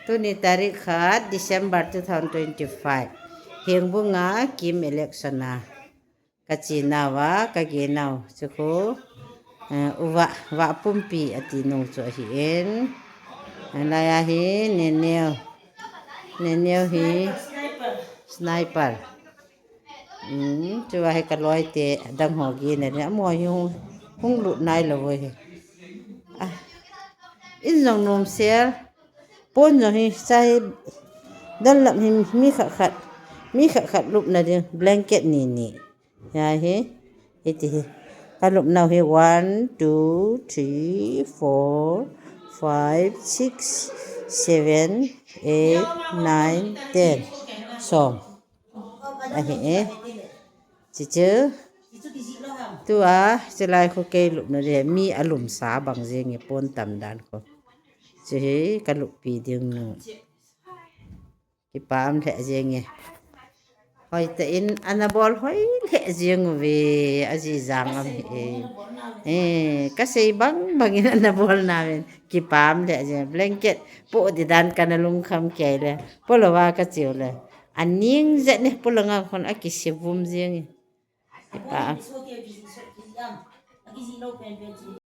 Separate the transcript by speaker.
Speaker 1: tu ni tarik 4 Disember 2025 heng bunga kim eleksona kacinawa kagenau cuku wa pumpi ati nung cu hien laya hi neneo hi sniper chu hai ka loi te dang ho gi ne mo hi hung lut nai lo we in nong nom sel pon no hi sai dan lam hi mi khat lup na de blanket ni ya hi iti ka lup na hi 1 2 3 4 5 6 7 8 9 10 song ahi cicu tua celai ko ke lup na de mi alum sa bang je ngi pon tam dan ko ci ka lup pi ding no ki pam the je ngi hoi te in anabol hoi le jeng we aji jang am ka sei bang in anabol na wen ki pam le je blanket po di dan kanalung kham ke le polawa ka chiu le aning je ne polanga khon akisibum jeng ki pam